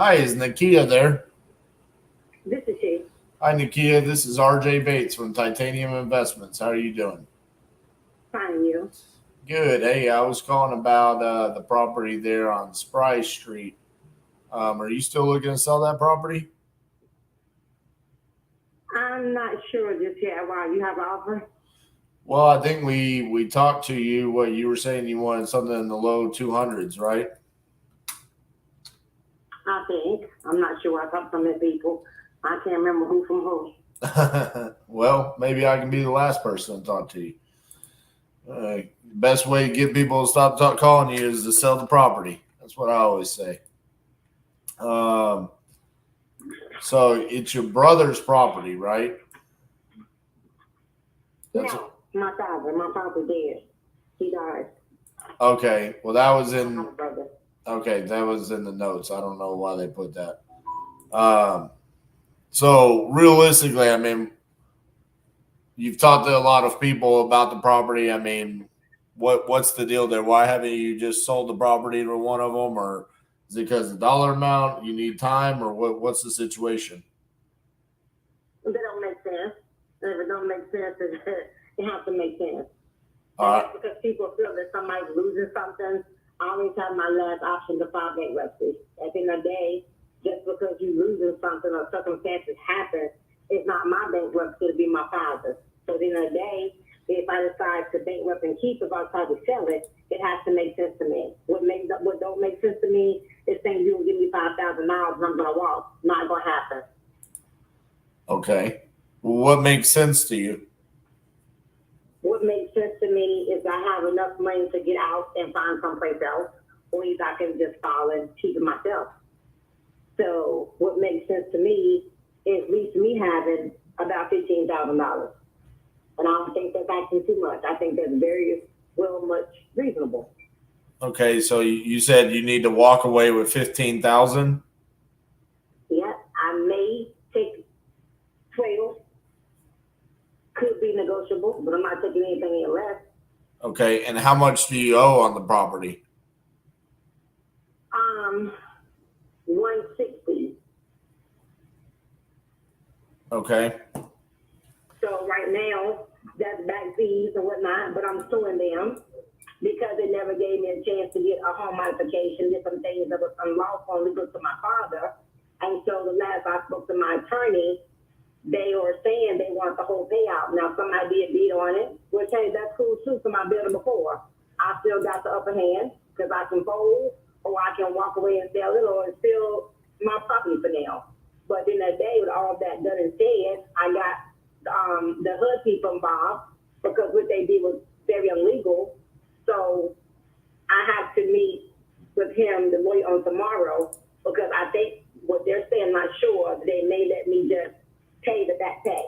Hi, is Nakia there? This is she. Hi, Nakia. This is RJ Bates from Titanium Investments. How are you doing? Finding you. Good. Hey, I was calling about the property there on Spry Street. Are you still looking to sell that property? I'm not sure just yet. Wow, you have an offer? Well, I think we talked to you. What you were saying, you wanted something in the low 200s, right? I think. I'm not sure. I talked to so many people. I can't remember who from who. Well, maybe I can be the last person to talk to you. Best way to get people to calling you is to sell the property. That's what I always say. Um, so it's your brother's property, right? That's No, my father. My father dead. He died. okay. Well, that was I don't have in a brother. okay. That was in the notes. I don't know why they put that. Um, so realistically, I mean, you've talked to a lot of people about the property. I mean, what's the deal there? Why haven't you just sold the property to one of them, or is it because of the dollar amount? You need time, or what's the situation? They don't make sense. And if it don't make sense, it has to make sense. All And right. that's because people feel that somebody's losing something. I always have my last option to file bankruptcy. At the end of the day, just because you losing something or circumstances happen, it's not my bankruptcy to be my father's. So at the end of the day, if I decide to bankrupt and keep it, if I decide to sell it, it has to make sense to me. What don't make sense to me is saying you will give me $5,000 and I'm gonna walk. Not gonna happen. Okay. What makes sense to you? What makes sense to me is I have enough money to get out and find someplace else, or either I can just file and keep it myself. So what makes sense to me is at least me having about $15,000, and I don't think that's actually too much. I think that's very well much reasonable. Okay, so you said you need to walk away with 15,000. Yeah, I may take 12, could be negotiable, but I'm not taking anything in less. Okay, and how much do you owe on the property? Um, 160. Okay. So right now, that's back fees and whatnot, but I'm suing them because they never gave me a chance to get a home modification, did some things that was unlawful and legal to my father. And so the last I spoke to my attorney, they were saying they want the whole payout. Now somebody did beat on it, which hey, that's cool too. Somebody built it before. I still got the upper hand because I can fold or I can walk away and sell it, or it's still my property for now. But in that day, with all that done and said, I got the hood people involved because what they did was very illegal. So I have to meet with him, the lawyer, on tomorrow because I think what they're saying, not sure, they may let me just pay the back pay,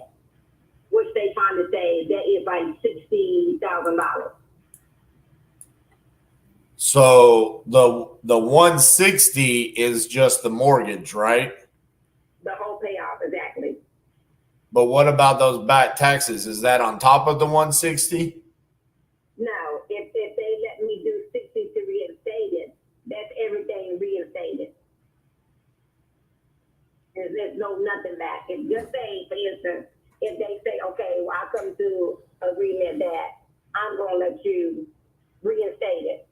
which they trying to say that is like $60,000. So the 160 is just the mortgage, right? The whole payoff, exactly. But what about those back taxes? Is that on top of the 160? No, if they let me do 60 to reinstate it, that's everything reinstated. There's no nothing back. If just say, for instance, if they say, okay, well, I come to agreement that I'm going to let you reinstate it,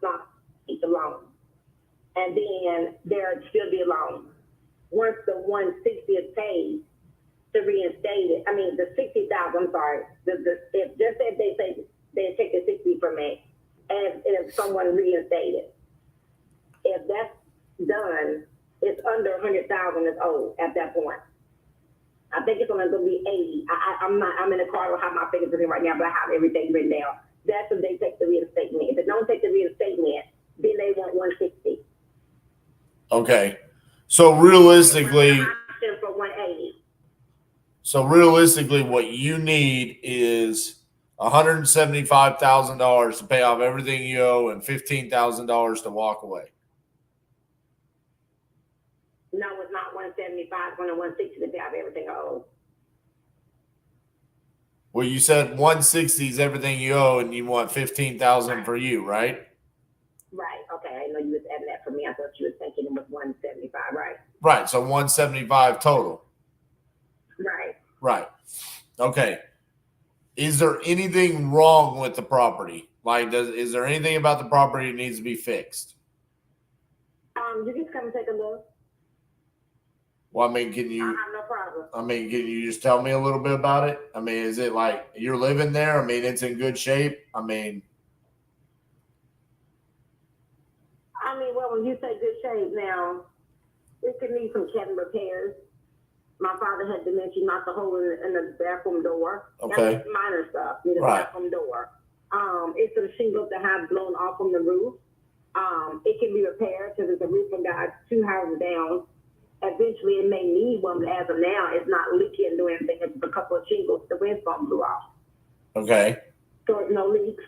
not keep the loan, and then there still be a loan. Once the 160 is paid to reinstate it, I mean the 60,000. I'm sorry. If just if they say they take the 60 from me, and if someone reinstated, if that's done, it's under 100,000 is owed at that point. I think it's only going to be 80. I'm not. I'm in the car. I don't have my figures with me right now, but I have everything written down. That's if they take the reinstatement. If they don't take the reinstatement, then they want 160. Okay. So And with the realistically, option for 180. what you need is $175,000 to pay off everything you owe and $15,000 to walk away. No, it's not 175. It's only 160 to pay off everything I owe. Well, you said 160 is everything you owe, and you want 15,000 for you, right? Right. Okay. I know you was adding that for me. I thought you were thinking it was 175, right? Right. So 175 total. Right. Right. Okay. Is there anything wrong with the property? Like, is there anything about the property that needs to be fixed? You just come and take a look. Well, I mean, can I you? have no problem. I mean, can you just tell me a little bit about it? I mean, is it like you're living there? I mean, it's in good shape. I mean, well, when you say good shape, now it could need some cabin repairs. My father had dementia, knocked a hole in the bathroom door. Okay. That's minor stuff. The Right. bathroom door. It's some shingles that have blown off from the roof. It can be repaired because it's a roof and got 2 houses down. Eventually, it may need one, but as of now, it's not leaking and doing anything. It's a couple of shingles. The windstorm blew off. okay. So there's no leaks.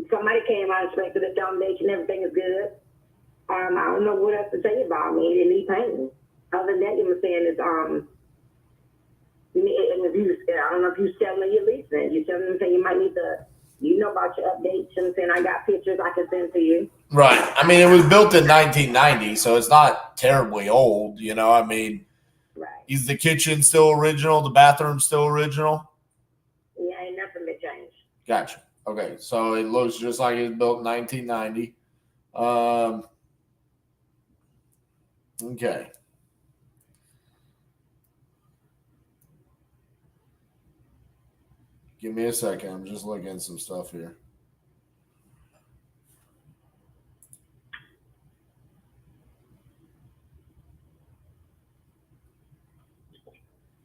Somebody came out and inspected the foundation. Everything is good. I don't know what else to say about me. It need painting. Other than that, you were saying is I don't know if you're selling or you're leasing. You're telling them saying you might need to, about your updates. I'm saying I got pictures I can send to you. Right. I mean, it was built in 1990, so it's not terribly old. I mean, right. Is the kitchen still original? The bathroom still original? Yeah, ain't nothing to change. Gotcha. Okay, so it looks just like it was built in 1990. Okay. Give me a second. I'm just looking at some stuff here.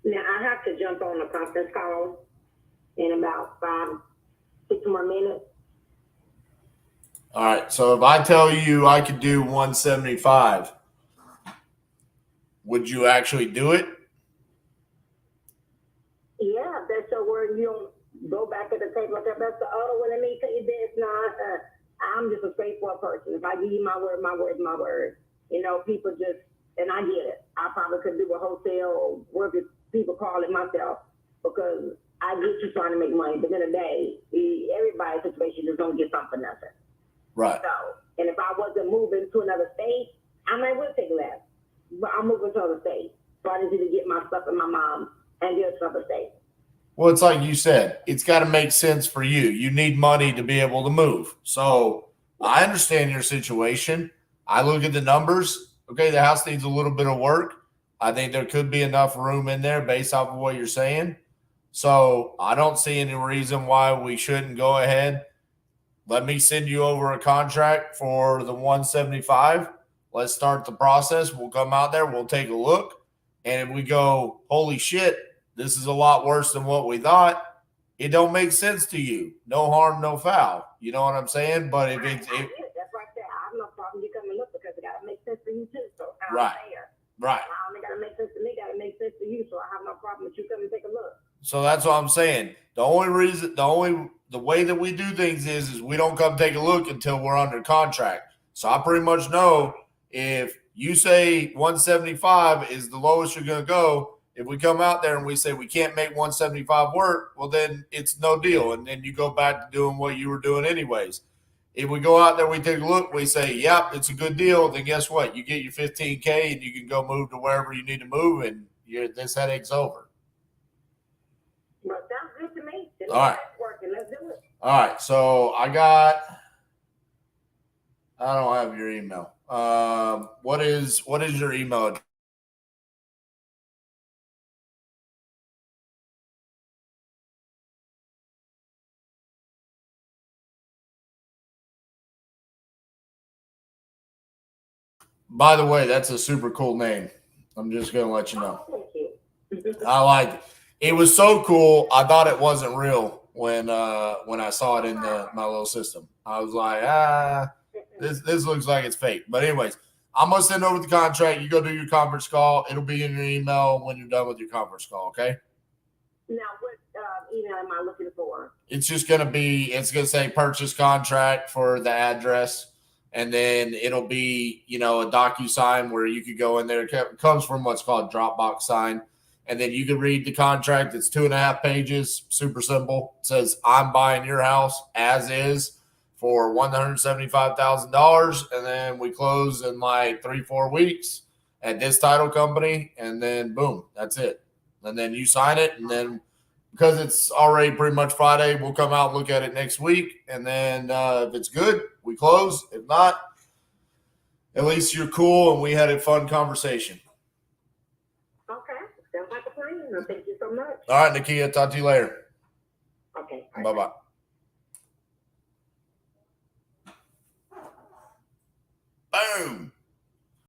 Now, I have to jump on a conference call in about 6 more minutes. All right. So if I tell you I could do 175, would you actually do it? Yeah, that's your word. You don't go back at the table like that. That's the other one. Let me tell you this. No, I'm just a straightforward person. If I give you my word, my word is my word. People just, and I get it. I probably could do a wholesale or work as people call it myself because I get you trying to make money. But in the day, everybody's situation just don't get something for nothing. Right. So, and if I wasn't moving to another state, I might would take less. But I'm moving to another state. So I just need to get my stuff in my mom and get to another state. Well, it's like you said, it's got to make sense for you. You need money to be able to move. So I understand your situation. I look at the numbers. Okay, the house needs a little bit of work. I think there could be enough room in there based off of what you're saying. So I don't see any reason why we shouldn't go ahead. Let me send you over a contract for the 175. Let's start the process. We'll come out there. We'll take a look. And if we go, holy shit, this is a lot worse than what we thought, it don't make sense to you. No harm, no foul. You know what I'm saying? But if it's... that's right there. I have no problem. You come and look because it got to make sense for you too. So I'm right. there. Right. Not only got to make sense to me, got to make sense to you. So I have no problem with you come and take a look. So that's what I'm saying. The way that we do things is we don't come take a look until we're under contract. So I pretty much know if you say 175 is the lowest you're going to go, if we come out there and we say we can't make 175 work, well, then it's no deal. And then you go back to doing what you were doing anyways. If we go out there, we take a look, we say, yep, it's a good deal, then guess what? You get your $15K and you can go move to wherever you need to move, and this headache's over. Well, sounds good to me. All right. Working. Let's do it. All right. So I don't have your email. What is your email address? By the way, that's a super cool name. I'm just going to let you know. Thank you. I like it. It was so cool. I thought it wasn't real when I saw it in my little system. I was like, this looks like it's fake. But anyways, I'm going to send over the contract. You go do your conference call. It'll be in your email when you're done with your conference call, okay? Now, what email am I looking for? It's going to say purchase contract for the address. And then it'll be, a DocuSign where you could go in there. It comes from what's called Dropbox sign. And then you can read the contract. It's 2.5 pages, super simple. It says, I'm buying your house as is for $175,000, and then we close in like 3-4 weeks at this title company, and then boom, that's it. And then you sign it, and then because it's already pretty much Friday, we'll come out and look at it next week, and then if it's good, we close. If not, at least you're cool, and we had a fun conversation. Okay, sounds like a plan. Well, thank you so much. All right, Nakia, talk to you later. Okay. Bye-bye. Boom.